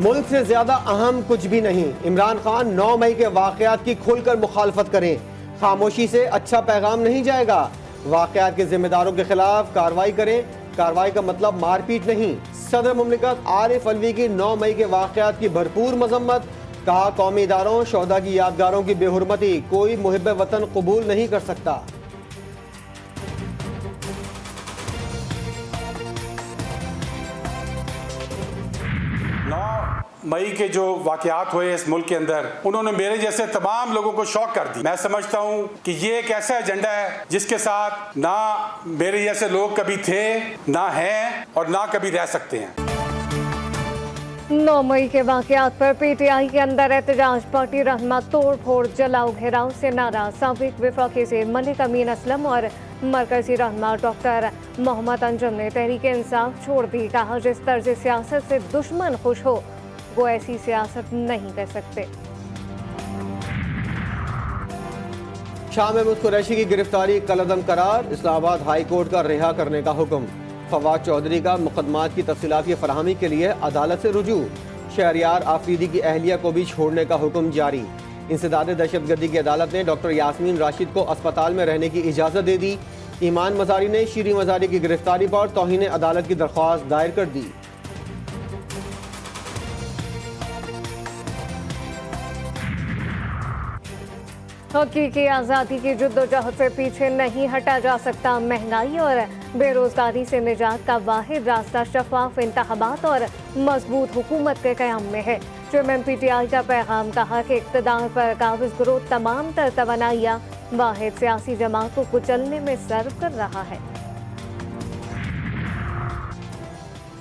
मुल्क से ज्यादा अहम कुछ भी नहीं। इमरान खान 9 मई के वाकयात की खुलकर मुखालफत करें। खामोशी से अच्छा पैगाम नहीं जाएगा। वाकयात के जिम्मेदारों के खिलाफ कार्रवाई करें। कार्रवाई का मतलब मारपीट नहीं। सदर मुमलिकत आरिफ अलवी की 9 मई के वाकयात की भरपूर मजम्मत। कहा, कौमी इदारों शोहदा की यादगारों की बेहुरमती कोई मुहिब वतन कबूल नहीं कर सकता। 9 मई के जो वाकयात हुए इस मुल्क के अंदर, उन्होंने मेरे जैसे तमाम लोगों को शॉक कर दी। मैं समझता हूँ कि ये एक ऐसा एजेंडा है जिसके साथ ना मेरे जैसे लोग कभी थे, ना हैं और ना कभी रह सकते हैं। 9 मई के वाकयात पर पीटीआई के अंदर एहतजाज। पार्टी रहनुमा तोड़ फोड़ जलाओ घेराव से नाराज। साबिक वफाकी से मलिक अमीन असलम और मरकजी रहनुमा डॉक्टर मोहम्मद अंजुम ने तहरीक इंसाफ छोड़ दी। कहा, जिस तर्ज सियासत से दुश्मन खुश हो वो ऐसी सियासत नहीं कर सकते। शाह महमूद कुरैशी की गिरफ्तारी कलअदम करार। इस्लामाबाद हाई कोर्ट का रिहा करने का हुक्म। फवाद चौधरी का मुकदमात की तफसीलात की फराहमी के लिए अदालत से रुजू। शहरियार आफरीदी की अहलिया को भी छोड़ने का हुक्म जारी। इंसदाद दहशतगर्दी की अदालत ने डॉक्टर यास्मीन राशिद को अस्पताल में रहने की इजाज़त दे दी। ईमान मजारी ने शीरी मजारी की गिरफ्तारी पर तौहीन अदालत की दरख्वास्त दायर कर दी। हकीकी आज़ादी की जद्दोजहद से पीछे नहीं हटा जा सकता। महंगाई और बेरोजगारी से निजात का वाहिद रास्ता शफाफ इंतखाबात और मजबूत हुकूमत के क़याम में है। चेयरमैन पीटीआई का पैगाम। कहा कि इक़्तिदार पर काबिज ग्रोथ तमाम तर तवानाइयाँ वाहिद सियासी जमात को कुचलने में सर्व कर रहा है।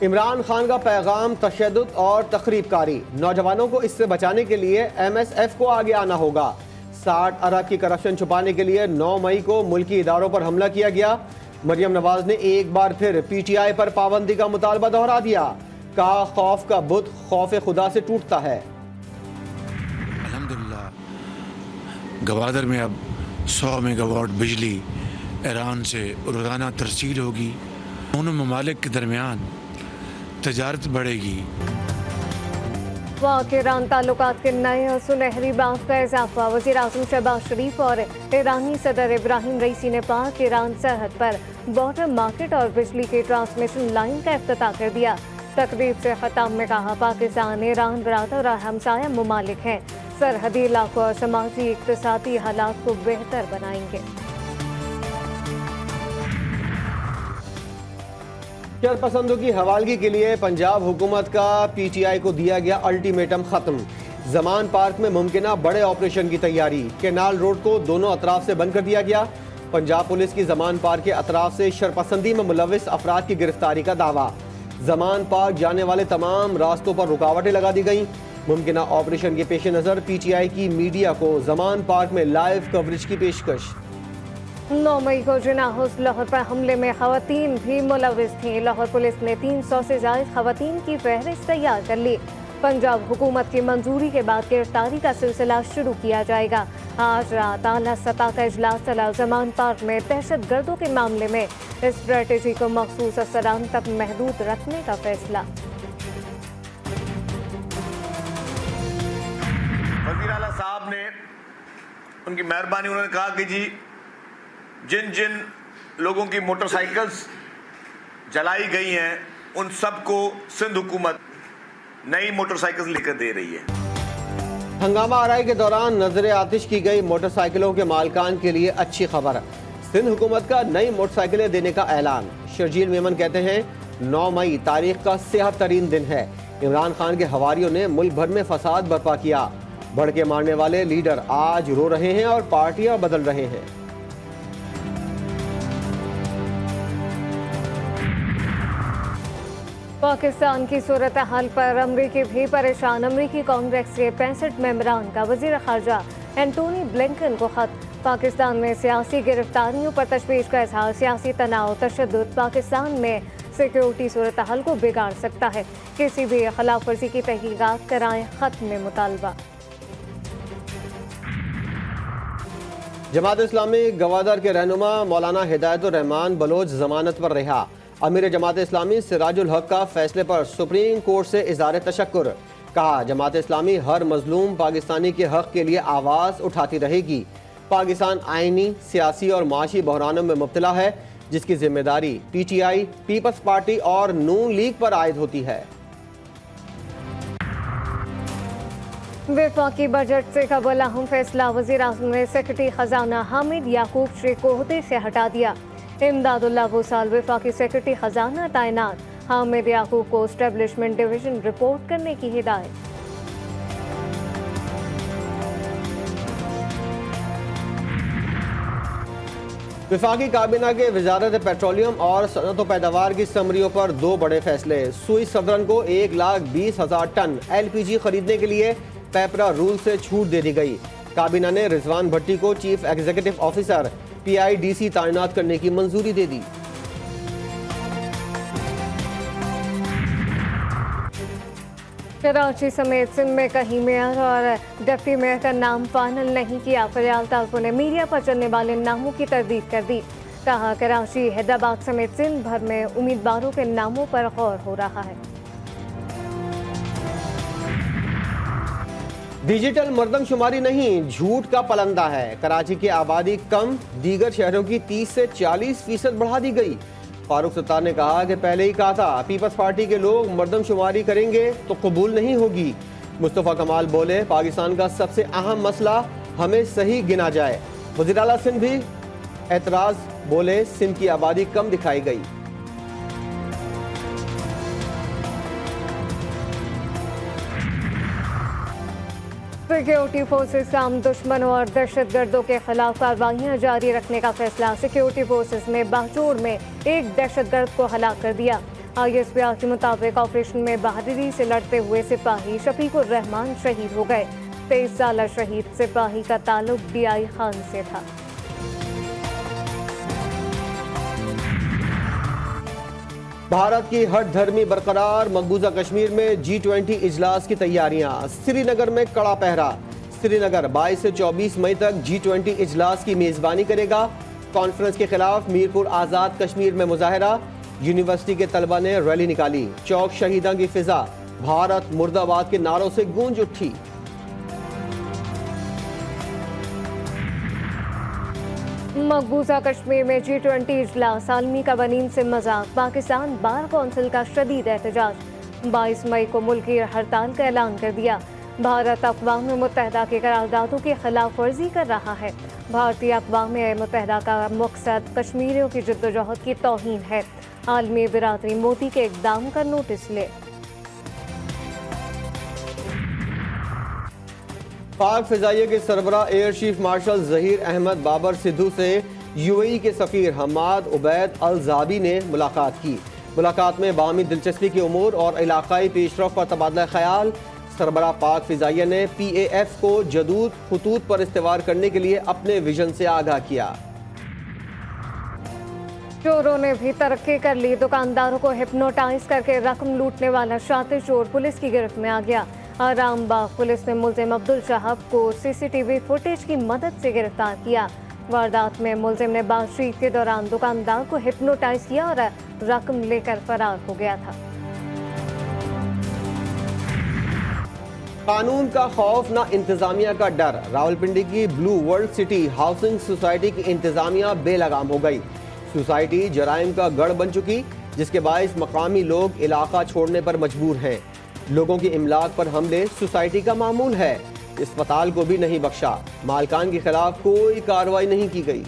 इमरान खान का पैगाम तशद्दुद और तखरीबकारी। नौजवानों को इससे बचाने के लिए MSF को आगे आना होगा। 60 अरब की करप्शन छुपाने के लिए 9 मई को मुल्की इदारों पर हमला किया गया। मरियम नवाज ने एक बार फिर पीटीआई पर पाबंदी का मुतालबा दोहरा दिया। कहा, खौफ का बुत खौफ खुदा से टूटता है। अल्हम्दुलिल्लाह गवादर में अब 100 मेगावाट बिजली ईरान से रोज़ाना तरसील होगी। दोनों ममालिक के दरमियान तजारत बढ़ेगी। पाक ईरान ताल्लुकात के नए और सुनहरी बाब का इजाफा। वज़ीर आज़म शहबाज शरीफ और ईरानी सदर इब्राहिम रईसी ने पाक ईरान सरहद पर बॉर्डर मार्केट और बिजली की ट्रांसमिशन लाइन का इफ्तिताह कर दिया। तकरीब से खिताब में कहा, पाकिस्तान ईरान बरादर और हमसाया ममालिक हैं। सरहदी इलाकों और समाजी इक़्तिसादी हालात को बेहतर बनाएंगे। शरपसंदों की हवालगी के लिए पंजाब हुकूमत का पीटीआई को दिया गया अल्टीमेटम खत्म। जमान पार्क में मुमकिना बड़े ऑपरेशन की तैयारी। केनाल रोड को दोनों अतराफ से बंद कर दिया गया। पंजाब पुलिस की जमान पार्क के अतराफ से शरपसंदी में मुलविस अफराद की गिरफ्तारी का दावा। जमान पार्क जाने वाले तमाम रास्तों पर रुकावटें लगा दी गई। मुमकिना ऑपरेशन के पेश नज़र पीटीआई की मीडिया को जमान पार्क में लाइव कवरेज की पेशकश। 9 मई को जिनाहुस लाहौर पर हमले में खवातीन भी मुलविस थीं। लाहौर पुलिस ने 300 से ज़ायद खवातीन की फहरिस्त तैयार कर ली। पंजाब हुकूमत की मंजूरी के बाद गिरफ्तारी का सिलसिला शुरू किया जाएगा। आज रात आला सतह का इजलास चला। जमान पार्क में दहशत गर्दों के मामले में स्ट्रेटेजी को मखसूस असरान तक महदूद रखने का फैसला। वज़ीर आला साहब ने उनकी मेहरबानी, उन्होंने कहा कि जी जिन जिन लोगों की मोटरसाइकिल्स जलाई गई हैं उन सबको सिंध हुकूमत नई मोटरसाइकिल्स लेकर दे रही है। हंगामा आराई के दौरान नजर आतिश की गई मोटरसाइकिलों के मालकान के लिए अच्छी खबर। सिंध हुकूमत का नई मोटरसाइकिलें देने का ऐलान। शर्जील मेमन कहते हैं, 9 मई तारीख का सेहत तरीन दिन है। इमरान खान के हवारियों ने मुल्क भर में फसाद बर्पा किया। बढ़ के मारने वाले लीडर आज रो रहे हैं और पार्टियां बदल रहे हैं। पाकिस्तान की सूरत हाल पर अमरीकी भी परेशान। अमरीकी कांग्रेस के 65 मेंबरान का वज़ीर ख़ारजा एंटोनी ब्लिंकन को खत। पाकिस्तान में सियासी गिरफ्तारियों पर तशवीश का इजहार। सियासी तनाव तशद्दुद पाकिस्तान में सिक्योरिटी सूरत हाल को बिगाड़ सकता है। किसी भी खिलाफ वर्जी की तहकीकात कराएं। खत में मुतालबा। जमात इस्लामी गवादर के रहनुमा मौलाना हिदायतुर रहमान बलोच जमानत पर रिहा। अमीर जमात इस्लामी सिराजुल हक का फैसले पर सुप्रीम कोर्ट से इज़हार तशक्कुर। कहा जमात इस्लामी हर मजलूम पाकिस्तानी के हक के लिए आवाज़ उठाती रहेगी। पाकिस्तान आईनी, सियासी और माशी बहरानों में मुब्तला है, जिसकी जिम्मेदारी PTI, पीपल्स पार्टी और नून लीग पर आयद होती है। वफाकी बजट से कबल अहम फैसला, वज़ीर आज़म ने सेक्रेटरी खजाना हामिद याकूब शेख को ओहदे से हटा दिया। इमदादुल्लाह वसाल वफाकी सेक्रेटरी खजाना तैनात, हामिद याकूब को एस्टेब्लिशमेंट डिवीजन रिपोर्ट करने की हिदायत। वफाकी काबीना के वजारत पेट्रोलियम और सनअत व पैदावार की समरियों पर 2 बड़े फैसले। सुई सदरन को 1,20,000 टन LPG खरीदने के लिए पेपरा रूल से छूट दे दी गई। काबीना ने रिजवान भट्टी को चीफ एग्जीक्यूटिव ऑफिसर PIDC तैनात करने की मंजूरी दे दी। कराची समेत सिंध में कहीं मेयर और डिप्टी मेयर का नाम फाइनल नहीं किया। फरियाल तालपुर ने मीडिया पर चलने वाले नामों की तरदीद कर दी। कहा कराची, हैदराबाद समेत सिंध भर में उम्मीदवारों के नामों पर गौर हो रहा है। डिजिटल मर्दमशुमारी नहीं, झूठ का पलंदा है। कराची की आबादी कम, दीगर शहरों की 30 से 40% बढ़ा दी गई। फारूक सत्तार ने कहा कि पहले ही कहा था पीपल्स पार्टी के लोग मर्दमशुमारी करेंगे तो कबूल नहीं होगी। मुस्तफ़ा कमाल बोले पाकिस्तान का सबसे अहम मसला हमें सही गिना जाए। वज़ीर आला सिंध भी एतराज़, बोले सिंध की आबादी कम दिखाई गई। सिक्योरिटी फोर्सेस का हम दुश्मनों और दहशतगर्दों के खिलाफ कार्रवाइयां जारी रखने का फैसला। सिक्योरिटी फोर्सेस ने बाहचोर में एक दहशतगर्द को हलाक कर दिया। ISPR के मुताबिक ऑपरेशन में बहादुरी से लड़ते हुए सिपाही शफीकुर रहमान शहीद हो गए। 23 साला शहीद सिपाही का ताल्लुक DI खान से था। भारत की हट धर्मी बरकरार, मकबूजा कश्मीर में G20 इजलास की तैयारियां। श्रीनगर में कड़ा पहरा। श्रीनगर 22 से 24 मई तक G20 इजलास की मेजबानी करेगा। कॉन्फ्रेंस के खिलाफ मीरपुर आज़ाद कश्मीर में मुजाहरा। यूनिवर्सिटी के तलबा ने रैली निकाली। चौक शहीदा की फिजा भारत मुर्दाबाद के नारों से गूंज उठी। मकबूजा कश्मीर में G20 इजलास, आलमी कवानीन से मजाक। पाकिस्तान बार कौंसिल का शदीद एहतजाज। 22 मई को मुल्की हड़ताल का ऐलान कर दिया। भारत अक़वाम मुत्तहिदा के करारदादों की खिलाफ वर्जी कर रहा है। भारतीय अक़वाम मुत्तहिदा का मकसद कश्मीरियों की जद्दोजहद की तौहीन है। आलमी बिरादरी मोदी के इक़दाम का नोटिस ले। पाक फ़िज़ाइया के सरबराह air chief marshal Zaheer Ahmed Babar Sidhu से UAE के सफ़ीर हमाद उबैद अल ज़ाबी ने मुलाकात की। मुलाकात में बाहमी दिलचस्पी के उमूर और इलाकाई पेशरफ़ पर तबादला ख्याल। सरबराह पाक फ़िज़ाइया ने PAF को जदूद खतूत पर इस्तेवार करने के लिए अपने विजन से आगाह किया। चोरों ने भी तरक्की कर ली। दुकानदारों को हिप्नोटाइज करके रकम लूटने वाला शातिर चोर पुलिस की गिरफ्त में आ गया। आरामबाग पुलिस ने मुलजिम अब्दुल शहाब को CCTV फुटेज की मदद से गिरफ्तार किया। वारदात में मुलजिम ने बातचीत के दौरान दुकानदार को हिप्नोटाइज किया और रकम लेकर फरार हो गया था। कानून का खौफ ना इंतजामिया का डर। रावलपिंडी की blue world city housing society की इंतजामिया बेलगाम हो गई। सोसाइटी जराइम का गढ़ बन चुकी, जिसके बायस मकामी लोग इलाका छोड़ने पर मजबूर हैं। लोगों की इमलाक पर हमले सोसाइटी का मामूल है। अस्पताल को भी नहीं बख्शा। मालकान के खिलाफ कोई कार्रवाई नहीं की गई।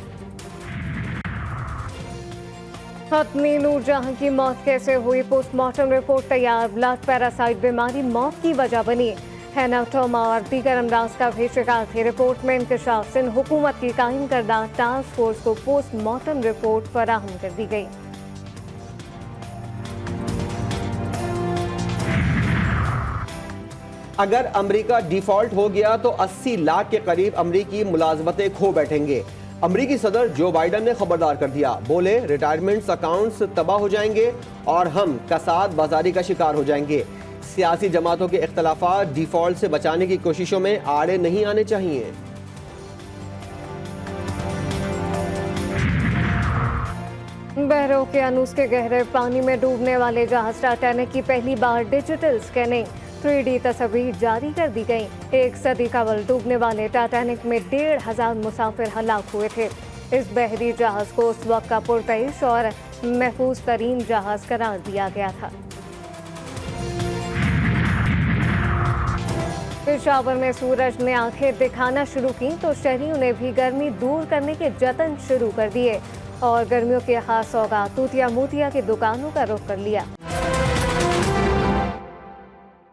खत्मी नूरजहां की मौत कैसे हुई, पोस्टमार्टम रिपोर्ट तैयार। ब्लड पैरासाइट बीमारी मौत की वजह बनी। हेनाटोमा और दीगर अमराज का भी शिकार थे। रिपोर्ट में इंकशाफ। सिंध हुकूमत की कायम करदा टास्क फोर्स को पोस्टमार्टम रिपोर्ट फराहम कर दी गई। अगर अमेरिका डिफॉल्ट हो गया तो 80 लाख के करीब अमेरिकी मुलाजमतें खो बैठेंगे। अमेरिकी सदर जो बाइडन ने खबरदार कर दिया। बोले रिटायरमेंट्स अकाउंट्स तबाह हो जाएंगे और हम कसाद बाजारी का शिकार हो जाएंगे। सियासी जमातों के इख्तलाफात डिफॉल्ट से बचाने की कोशिशों में आड़े नहीं आने चाहिए। बहरों के अनूस के गहरे पानी में डूबने वाले जहाज टाइटैनिक की पहली बार डिजिटल स्कैनिंग। 3D तस्वीर जारी कर दी गई। एक सदी कबल डूबने वाले टाइटैनिक में 1,500 मुसाफिर हलाक हुए थे। इस बहरी जहाज को उस वक्त का पुरतइश और महफूज तरीन जहाज करार दिया गया था। पेशावर में सूरज ने आंखें दिखाना शुरू की तो शहरियों ने भी गर्मी दूर करने के जतन शुरू कर दिए और गर्मियों के खास सौगात तूतिया मोतिया की दुकानों का रुख कर लिया।